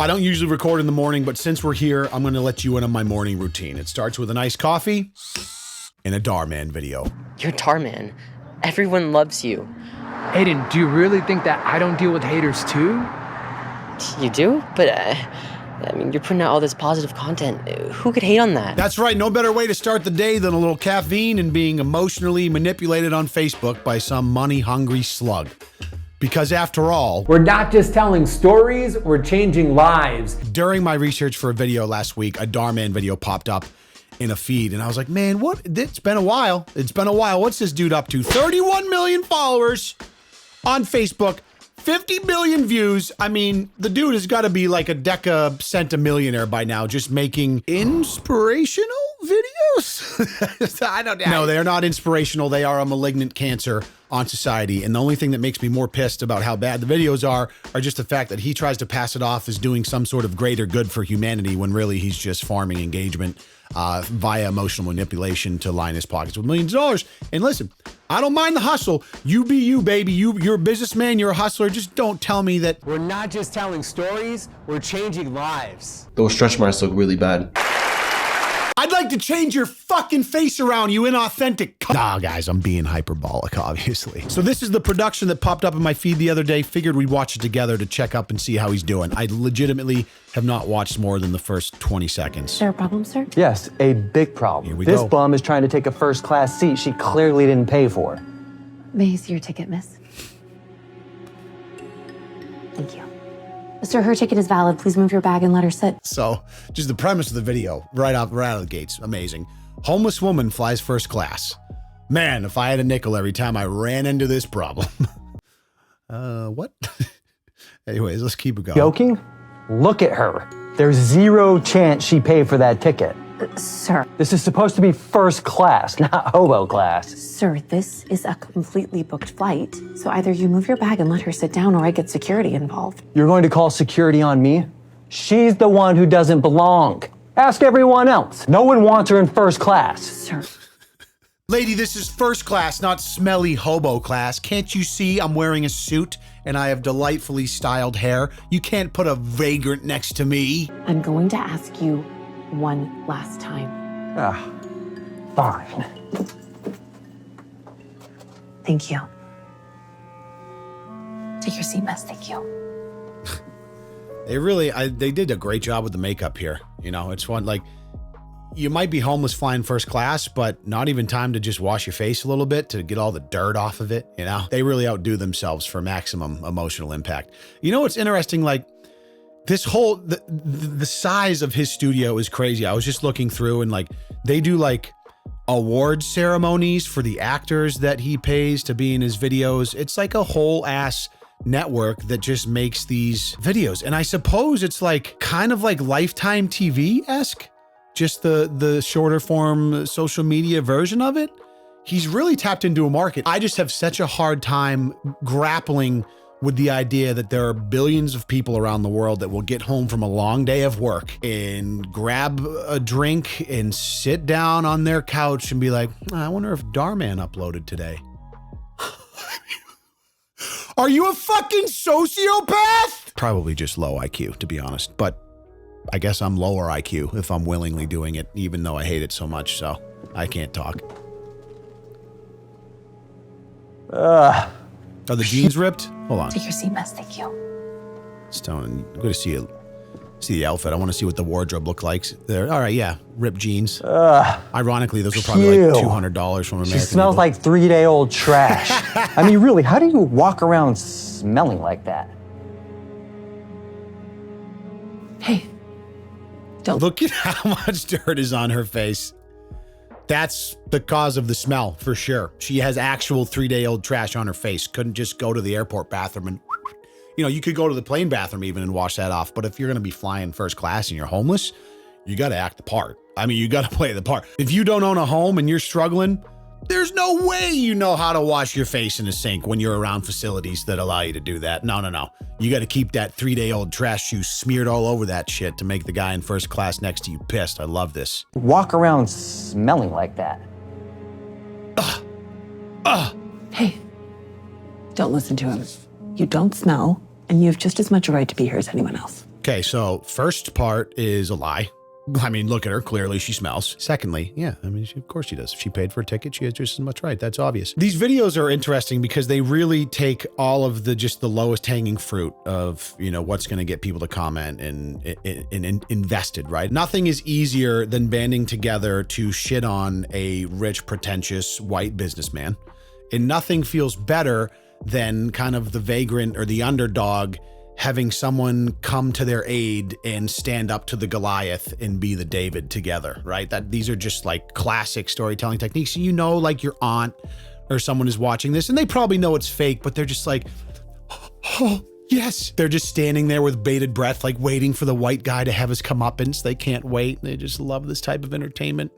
I don't usually record in the morning, but since we're here, I'm going to let you in on my morning routine. It starts with a nice coffee and a Darman video. You're Darman. Everyone loves you. Hayden, do you really think that I don't deal with haters too? You do? But, I mean, you're putting out all this positive content. Who could hate on that? That's right. No better way to start the day than a little caffeine and being emotionally manipulated on Facebook by some money-hungry slug. Because after all, we're not just telling stories, we're changing lives. During my research for a video last week, a Darman video popped up in a feed, and I was like, man, what? It's been a while. It's been a while. What's this dude up to? 31 million followers on Facebook, 50 million views. I mean, the dude has got to be like a deca-centimillionaire by now, just making inspirational videos. I don't know. No, they are not inspirational. They are a malignant cancer on society. And the only thing that makes me more pissed about how bad the videos are just the fact that he tries to pass it off as doing some sort of greater good for humanity when really he's just farming engagement via emotional manipulation to line his pockets with millions of dollars. And listen, I don't mind the hustle. You be you, baby. You're a businessman. You're a hustler. Just don't tell me that. We're not just telling stories, we're changing lives. Those stretch marks look really bad. I'd like to change your fucking face around, you inauthentic. Nah, guys, I'm being hyperbolic, obviously. So this is the production that popped up in my feed the other day. Figured we'd watch it together to check up and see how he's doing. I legitimately have not watched more than the first 20 seconds. Is there a problem, sir? Yes, a big problem. Here we This go. bum is trying to take a first-class seat she clearly didn't pay for. May I see your ticket, miss? Thank you. Sir, her ticket is valid. Please move your bag and let her sit. So, just the premise of the video, right out of the gates, amazing. Homeless woman flies first class. Man, if I had a nickel every time I ran into this problem. What? Anyways, let's keep it going. Joking? Look at her. There's zero chance she paid for that ticket. Sir. This is supposed to be first class, not hobo class. Sir, this is a completely booked flight. So either you move your bag and let her sit down or I get security involved. You're going to call security on me? She's the one who doesn't belong. Ask everyone else. No one wants her in first class. Sir. Lady, this is first class, not smelly hobo class. Can't you see I'm wearing a suit and I have delightfully styled hair? You can't put a vagrant next to me. I'm going to ask you one last time. Fine. Thank you. Take your seat, miss. Thank you. They did a great job with the makeup here. You know, it's one like, you might be homeless flying first class, but not even time to just wash your face a little bit to get all the dirt off of it. You know, they really outdo themselves for maximum emotional impact. You know what's interesting? Like, this whole, the size of his studio is crazy. I was just looking through and like, they do like award ceremonies for the actors that he pays to be in his videos. It's like a whole ass network that just makes these videos. And I suppose it's like kind of like Lifetime TV-esque, just the shorter form social media version of it. He's really tapped into a market. I just have such a hard time grappling with the idea that there are billions of people around the world that will get home from a long day of work and grab a drink and sit down on their couch and be like, I wonder if Darman uploaded today. Are you a fucking sociopath? Probably just low IQ, to be honest. But I guess I'm lower IQ if I'm willingly doing it, even though I hate it so much, so I can't talk. Are the jeans ripped? Hold on. Take your seat, miss. Thank you. Stone, I'm going to see the outfit. I want to see what the wardrobe looked like there. All right, yeah, ripped jeans. Ironically, those were probably like $200 from American She smells Eagle. like 3-day-old trash. I mean, really, how do you walk around smelling like that? Hey. Don't. Look at how much dirt is on her face. That's the cause of the smell, for sure. She has actual 3-day-old trash on her face. Couldn't just go to the airport bathroom and, you know, you could go to the plane bathroom even and wash that off. But if you're going to be flying first class and you're homeless, you got to act the part. I mean, you got to play the part. If you don't own a home and you're struggling, there's no way you know how to wash your face in a sink when you're around facilities that allow you to do that. No. You got to keep that 3-day-old trash juice smeared all over that shit to make the guy in first class next to you pissed. I love this. Walk around smelling like that. Hey. Don't listen to him. You don't smell, and you have just as much a right to be here as anyone else. Okay, so first part is a lie. I mean, look at her. Clearly, she smells. Secondly, yeah, I mean, of course she does. If she paid for a ticket, she has just as much right. That's obvious. These videos are interesting because they really take all of the lowest hanging fruit of, you know, what's going to get people to comment and invested, right? Nothing is easier than banding together to shit on a rich, pretentious white businessman. And nothing feels better than kind of the vagrant or the underdog having someone come to their aid and stand up to the Goliath and be the David together, right? That these are just like classic storytelling techniques. You know, like your aunt or someone is watching this and they probably know it's fake, but they're just like, oh, yes. They're just standing there with bated breath, like waiting for the white guy to have his comeuppance. They can't wait. They just love this type of entertainment.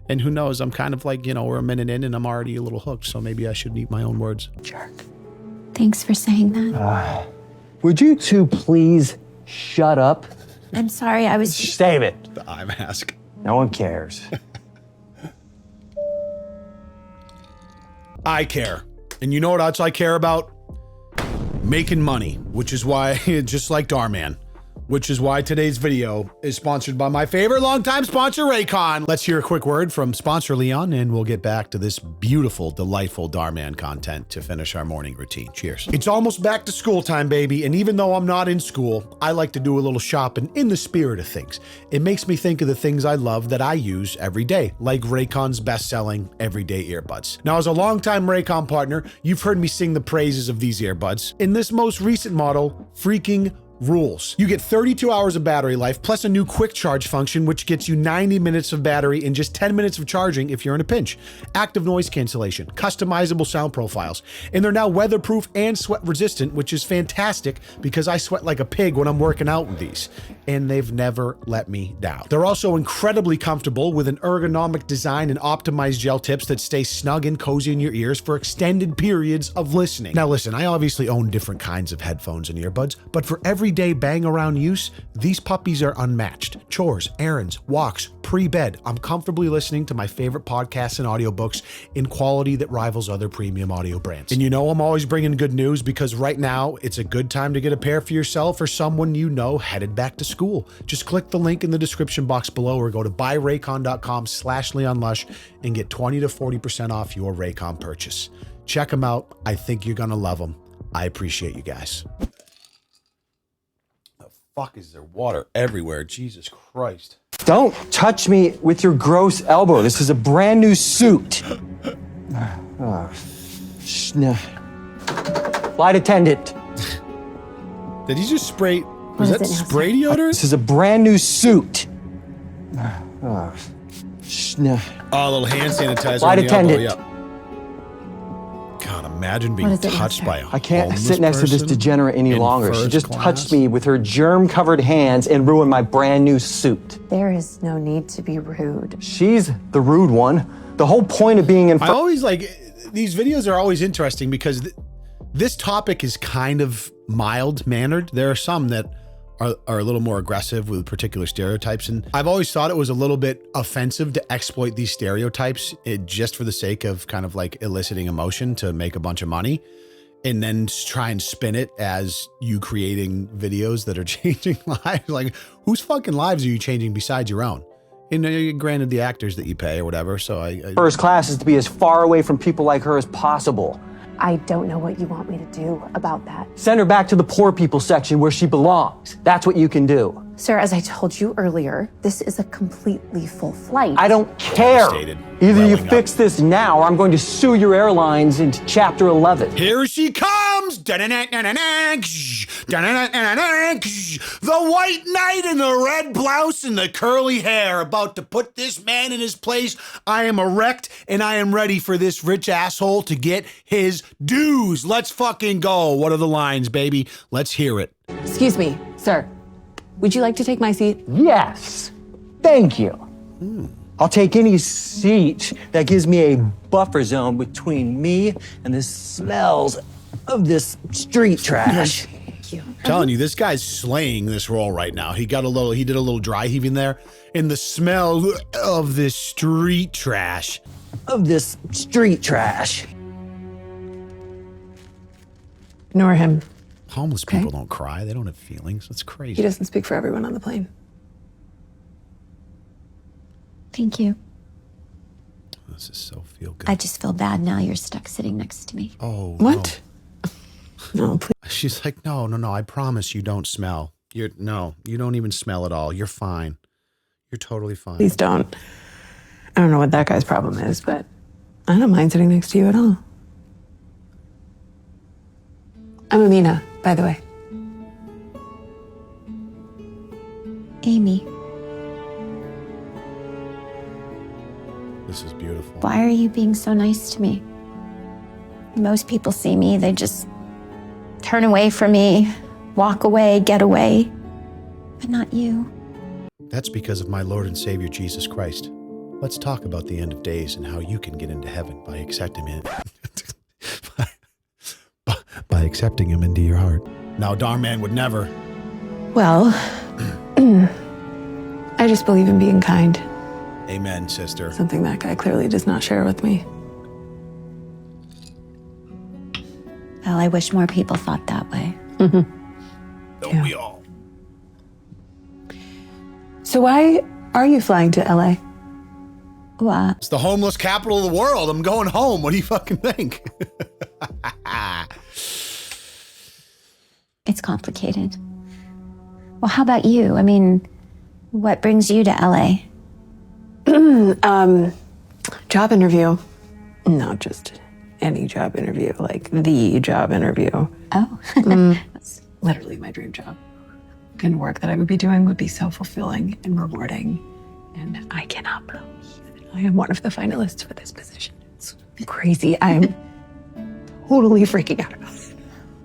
And who knows, I'm kind of like, you know, we're a minute in and I'm already a little hooked. So maybe I should eat my own words. Jerk. Thanks for saying that. Would you two please shut up? I'm sorry, I was... Save it. The eye mask. No one cares. I care. And you know what else I care about? Making money, which is why, just like Darman, which is why today's video is sponsored by my favorite longtime sponsor, Raycon. Let's hear a quick word from sponsor Leon, and we'll get back to this beautiful, delightful Darman content to finish our morning routine. Cheers. It's almost back to school time, baby, and even though I'm not in school, I like to do a little shopping in the spirit of things. It makes me think of the things I love that I use every day, like Raycon's best-selling everyday earbuds. Now, as a longtime Raycon partner, you've heard me sing the praises of these earbuds. In this most recent model, freaking rules. You get 32 hours of battery life, plus a new quick charge function, which gets you 90 minutes of battery in just 10 minutes of charging if you're in a pinch. Active noise cancellation, customizable sound profiles, and they're now weatherproof and sweat resistant, which is fantastic because I sweat like a pig when I'm working out with these, and they've never let me down. They're also incredibly comfortable with an ergonomic design and optimized gel tips that stay snug and cozy in your ears for extended periods of listening. Now listen, I obviously own different kinds of headphones and earbuds, but for everyday bang around use, these puppies are unmatched. Chores, errands, walks, pre-bed. I'm comfortably listening to my favorite podcasts and audiobooks in quality that rivals other premium audio brands. And you know I'm always bringing good news because right now it's a good time to get a pair for yourself or someone you know headed back to school. Just click the link in the description box below or go to buyraycon.com/LeonLush and get 20 to 40% off your Raycon purchase. Check them out. I think you're gonna love them. I appreciate you guys. Fuck, is there water everywhere? Jesus Christ. Don't touch me with your gross elbow. This is a brand new suit. Flight attendant. Did he just spray? Was that spray deodorant? This is a brand new suit. Oh, a little hand sanitizer. Flight on the attendant. elbow, yep. God, imagine being touched by a I can't homeless sit next to this person degenerate any in longer. She first just class. touched me with her germ-covered hands and ruined my brand new suit. There is no need to be rude. She's the rude one. The whole point of being in I always like, these videos are always interesting because this topic is kind of mild-mannered. There are some that are a little more aggressive with particular stereotypes. And I've always thought it was a little bit offensive to exploit these stereotypes just for the sake of kind of like eliciting emotion to make a bunch of money. And then try and spin it as you creating videos that are changing lives. Like, whose fucking lives are you changing besides your own? And granted, the actors that you pay or whatever. So I first class is to be as far away from people like her as possible. I don't know what you want me to do about that. Send her back to the poor people section where she belongs. That's what you can do. Sir, as I told you earlier, this is a completely full flight. I don't care. Devastated. Either you Welling fix this now or I'm going to sue your airlines into Chapter 11. Here she comes! The white knight in the red blouse and the curly hair, about to put this man in his place. I am erect and I am ready for this rich asshole to get his dues. Let's fucking go. What are the lines, baby? Let's hear it. Excuse me, sir. Would you like to take my seat? Yes. Thank you. I'll take any seat that gives me a buffer zone between me and the smells of this street trash. Thank you. I'm telling you, this guy's slaying this role right now. He did a little dry heaving there. And the smell of this street trash. Ignore him. Homeless people don't cry. They don't have feelings. That's crazy. He doesn't speak for everyone on the plane. Thank you. This is so feel good. I just feel bad now you're stuck sitting next to me. Oh, What? No, please. She's like, no, I promise you don't smell. You don't even smell at all. You're fine. You're totally fine. Please don't. I don't know what that guy's problem is, but I don't mind sitting next to you at all. I'm Amina, by the way. Amy, This is beautiful. why are you being so nice to me? Most people see me, they just turn away from me, walk away, get away. But not you. That's because of my Lord and Savior, Jesus Christ. Let's talk about the end of days and how you can get into heaven by accepting him. by accepting him into your heart. Now, darn man would never. Well, I just believe in being kind. Amen, sister. Something that guy clearly does not share with me. Well, I wish more people thought that way. Don't we all? So why are you flying to LA? What? It's the homeless capital of the world. I'm going home. What do you fucking think? It's complicated. Well, how about you? I mean, what brings you to LA? Job interview. Not just any job interview, like the job interview. Oh. That's literally my dream job. And work that I would be doing would be so fulfilling and rewarding. And I cannot believe that I am one of the finalists for this position. It's crazy. I'm totally freaking out about it.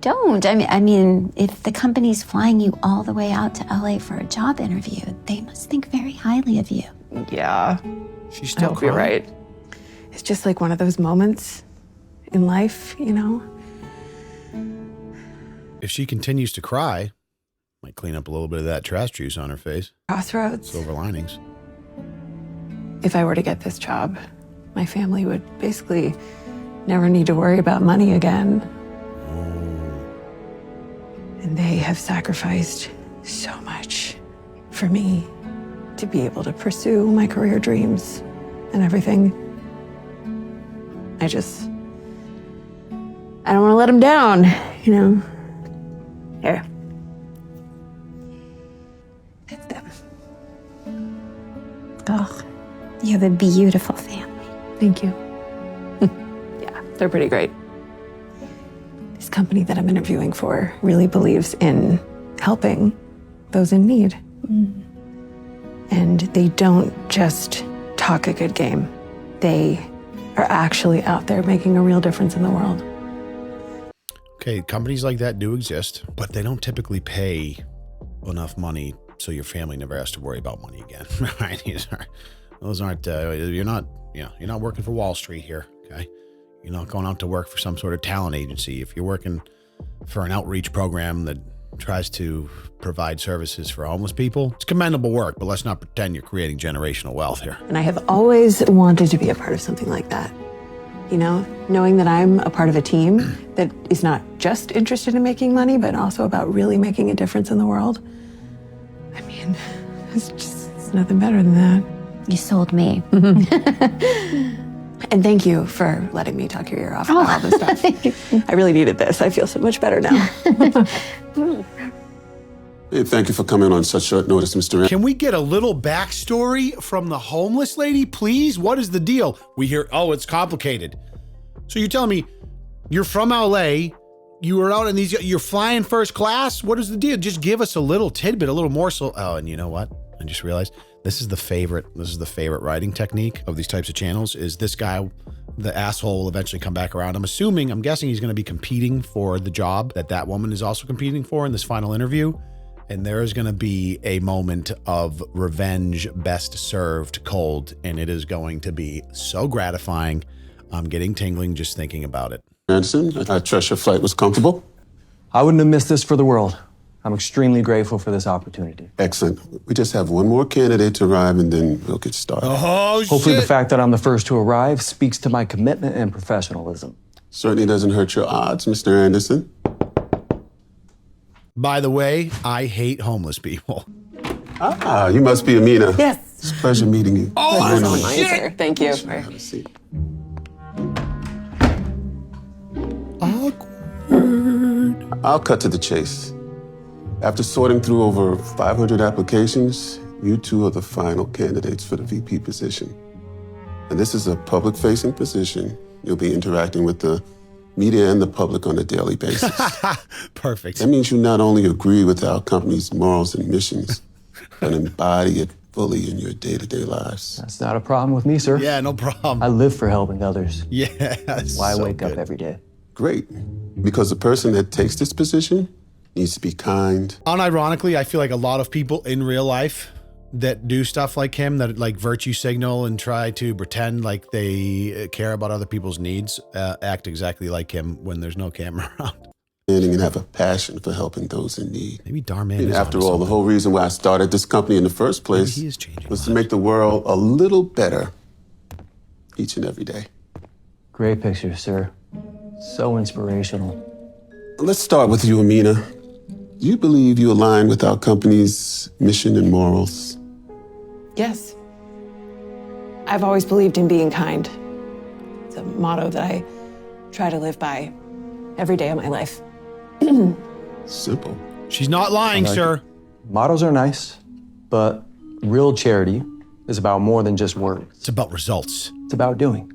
Don't. I mean, if the company's flying you all the way out to LA for a job interview, they must think very highly of you. Yeah. She's I still hope you're crying. right. It's just like one of those moments in life, you know? If she continues to cry, might clean up a little bit of that trash juice on her face. Crossroads. Silver linings. If I were to get this job, my family would basically never need to worry about money again. And they have sacrificed so much for me to be able to pursue my career dreams and everything. I don't want to let them down, you know? Here. It's them. Oh, you have a beautiful family. Thank you. Yeah, they're pretty great. This company that I'm interviewing for really believes in helping those in need. And they don't just talk a good game. They are actually out there making a real difference in the world. Okay, companies like that do exist, but they don't typically pay enough money so your family never has to worry about money again. Right? Those aren't. You're not working for Wall Street here. Okay, you're not going out to work for some sort of talent agency. If you're working for an outreach program that tries to provide services for homeless people, it's commendable work. But let's not pretend you're creating generational wealth here. And I have always wanted to be a part of something like that. You know, knowing that I'm a part of a team that is not just interested in making money, but also about really making a difference in the world. I mean, it's nothing better than that. You sold me. And thank you for letting me talk your ear off about all this stuff. I really needed this. I feel so much better now. Hey, thank you for coming on such short notice, Mr. Rand. Can we get a little backstory from the homeless lady, please? What is the deal? We hear, oh, it's complicated. So you're telling me you're from LA, you were out in you're flying first class? What is the deal? Just give us a little tidbit, a little morsel. Oh, and you know what? I just realized this is the favorite writing technique of these types of channels is this guy, the asshole, will eventually come back around. I'm guessing he's going to be competing for the job that woman is also competing for in this final interview. And there is going to be a moment of revenge best served cold. And it is going to be so gratifying. I'm getting tingling just thinking about it. Anderson, I trust your flight was comfortable. I wouldn't have missed this for the world. I'm extremely grateful for this opportunity. Excellent. We just have one more candidate to arrive and then we'll get started. Oh, shit. Hopefully the fact that I'm the first to arrive speaks to my commitment and professionalism. Certainly doesn't hurt your odds, Mr. Anderson. By the way, I hate homeless people. Ah, you must be Amina. Yes. It's a pleasure meeting you. Oh, Finally. shit. Sir. Thank you. Have a seat. I'll cut to the chase. After sorting through over 500 applications, you two are the final candidates for the VP position. And this is a public-facing position. You'll be interacting with the media and the public on a daily basis. Perfect. That means you not only agree with our company's morals and missions, but embody it fully in your day-to-day lives. That's not a problem with me, sir. Yeah, no problem. I live for helping others. Yeah. That's why I wake up every day. Great. Because the person that takes this position needs to be kind. Unironically, I feel like a lot of people in real life that do stuff like him, that like virtue signal and try to pretend like they care about other people's needs, act exactly like him when there's no camera around. And have a passion for helping those in need. Maybe Darman And is after onto all, the whole reason why I started this company in the first place he is changing was to make the world a little better each and every day. Great picture, sir. So inspirational. Let's start with you, Amina. Do you believe you align with our company's mission and morals? Yes. I've always believed in being kind. It's a motto that I try to live by every day of my life. Simple. She's not lying, sir. Mottos are nice, but real charity is about more than just words. It's about results. It's about doing.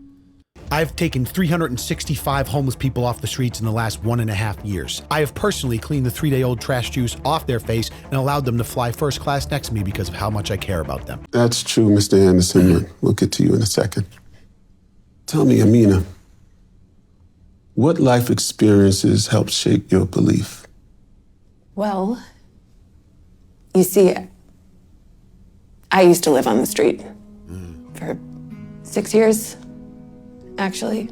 I've taken 365 homeless people off the streets in the last 1.5 years. I have personally cleaned the 3-day-old trash juice off their face and allowed them to fly first class next to me because of how much I care about them. That's true, Mr. Anderson. We'll get to you in a second. Tell me, Amina, what life experiences helped shape your belief? Well, you see, I used to live on the street for 6 years, actually.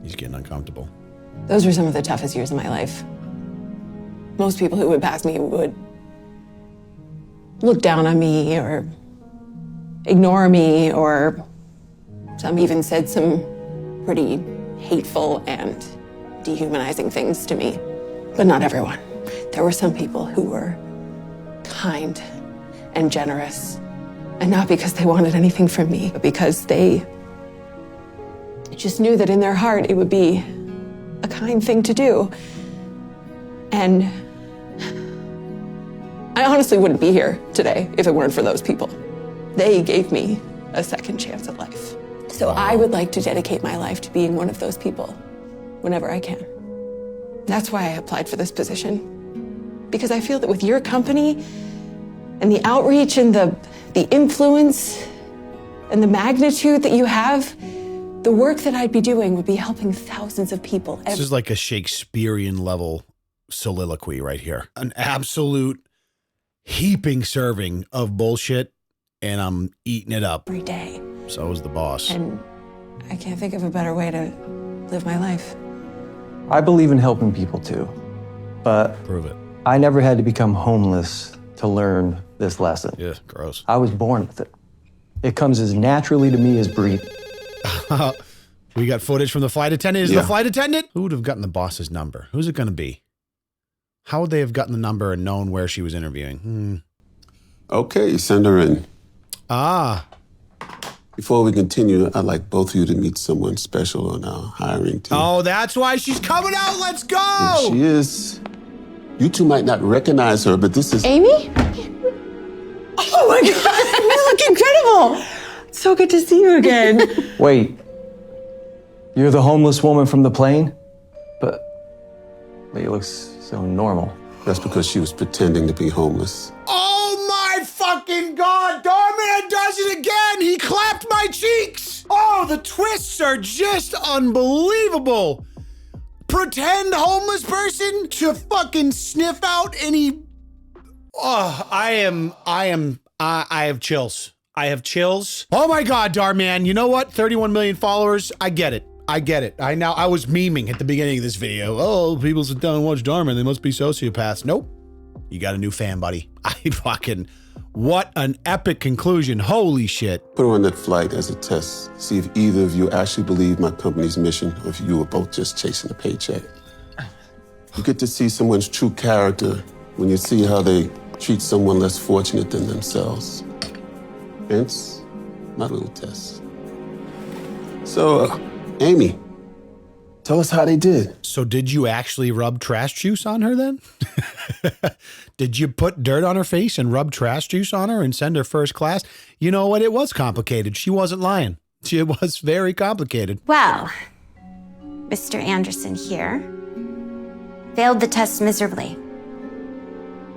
He's getting uncomfortable. Those were some of the toughest years of my life. Most people who would pass me would look down on me or ignore me, or some even said some pretty hateful and dehumanizing things to me. But not everyone. There were some people who were kind and generous, and not because they wanted anything from me, but because they just knew that in their heart it would be a kind thing to do. And I honestly wouldn't be here today if it weren't for those people. They gave me a second chance at life. So I would like to dedicate my life to being one of those people whenever I can. That's why I applied for this position. Because I feel that with your company and the outreach and the influence and the magnitude that you have, the work that I'd be doing would be helping thousands of people. This is like a Shakespearean level soliloquy right here. An absolute heaping serving of bullshit, and I'm eating it up. Every day. So is the boss. And I can't think of a better way to live my life. I believe in helping people too, but Prove it. I never had to become homeless to learn this lesson. Yeah, gross. I was born with it. It comes as naturally to me as breathing. We got footage from the flight attendant. Is Yeah. the flight attendant? Who would have gotten the boss's number? Who's it going to be? How would they have gotten the number and known where she was interviewing? Okay, send her in. Ah, Before we continue, I'd like both of you to meet someone special on our hiring team. oh, that's why she's coming out. Let's Here go. she is. You two might not recognize her, but this is... Amy? Oh my God, you look incredible. So good to see you again. Wait, you're the homeless woman from the plane? But you look so normal. That's because she was pretending to be homeless. Oh my fucking God. Darman does it again. He clapped my cheeks. Oh, the twists are just unbelievable. Pretend homeless person to fucking sniff out any... Oh, I have chills. I have chills. Oh my God, Darman. You know what? 31 million followers. I get it. I was memeing at the beginning of this video. Oh, people sit down and watch Darman. They must be sociopaths. Nope. You got a new fan, buddy. What an epic conclusion. Holy shit. Put her on that flight as a test. See if either of you actually believe my company's mission or if you were both just chasing a paycheck. You get to see someone's true character when you see how they treat someone less fortunate than themselves. Hence, my little test. So, Amy, tell us how they did. So did you actually rub trash juice on her then? Did you put dirt on her face and rub trash juice on her and send her first class? You know what? It was complicated. She wasn't lying. It was very complicated. Well, Mr. Anderson here failed the test miserably.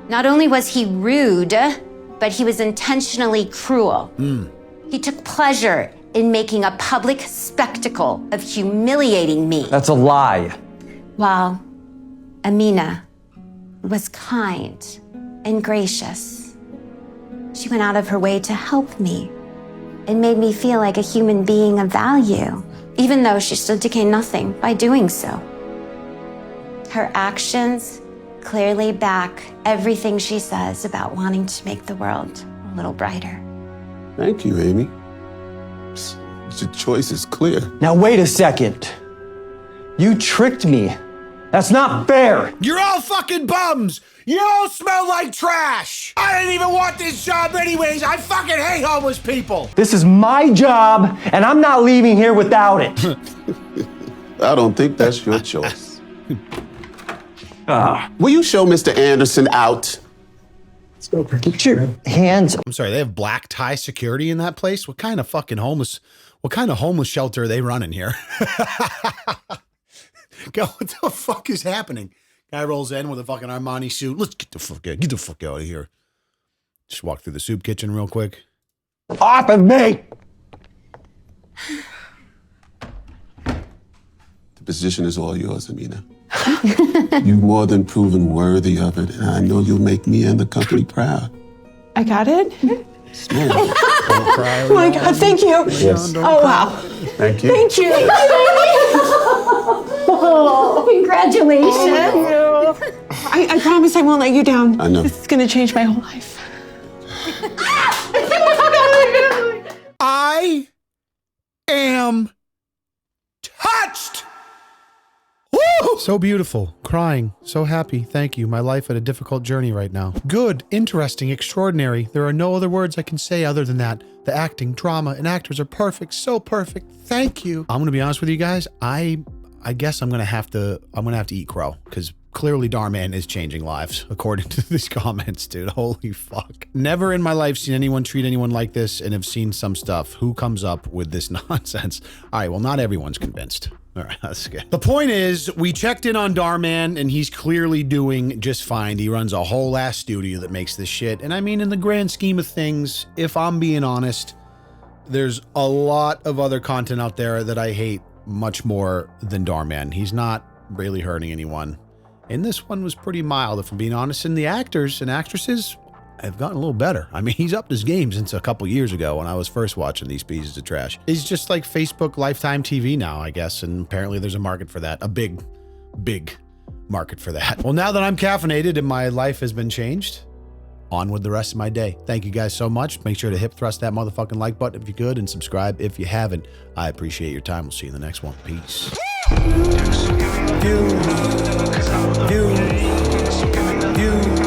Not only was he rude, but he was intentionally cruel. He took pleasure in making a public spectacle of humiliating me. That's a lie. While Amina was kind and gracious. She went out of her way to help me and made me feel like a human being of value, even though she stood to gain nothing by doing so. Her actions clearly back everything she says about wanting to make the world a little brighter. Thank you, Amy. Your choice is clear. Now wait a second. You tricked me. That's not fair. You're all fucking bums. You all smell like trash. I didn't even want this job anyways. I fucking hate homeless people. This is my job, and I'm not leaving here without it. I don't think that's your choice. Will you show Mr. Anderson out? Let's go. Get your hands. I'm sorry, they have black tie security in that place? What kind of homeless shelter are they running here? Go, what the fuck is happening? Guy rolls in with a fucking Armani suit. Let's get the fuck out of here. Just walk through the soup kitchen real quick. Off of me! The position is all yours, Amina. You've more than proven worthy of it, and I know you'll make me and the company proud. I got it? Oh my God, thank you. Yes. Oh, wow. Thank you. Thank you. Oh, congratulations. I promise I won't let you down. I know. This is going to change my whole life. I am touched. Woo! So beautiful, crying, so happy. Thank you. My life at a difficult journey right now. Good, interesting, extraordinary. There are no other words I can say other than that. The acting, drama, and actors are perfect. So perfect. Thank you. I'm gonna be honest with you guys. I guess I'm gonna have to eat crow because clearly Darman is changing lives according to these comments, dude. Holy fuck. Never in my life seen anyone treat anyone like this and have seen some stuff. Who comes up with this nonsense? All right, well, not everyone's convinced. All right, that's good. The point is, we checked in on Darman, and he's clearly doing just fine. He runs a whole ass studio that makes this shit. And I mean, in the grand scheme of things, if I'm being honest, there's a lot of other content out there that I hate much more than Darman. He's not really hurting anyone. And this one was pretty mild, if I'm being honest. And the actors and actresses have gotten a little better. I mean, he's upped his game since a couple years ago when I was first watching these pieces of trash. He's just like Facebook Lifetime TV now, I guess. And apparently there's a market for that. A big, big market for that. Well, now that I'm caffeinated and my life has been changed, on with the rest of my day. Thank you guys so much. Make sure to hip thrust that motherfucking like button if you could and subscribe if you haven't. I appreciate your time. We'll see you in the next one. Peace. You.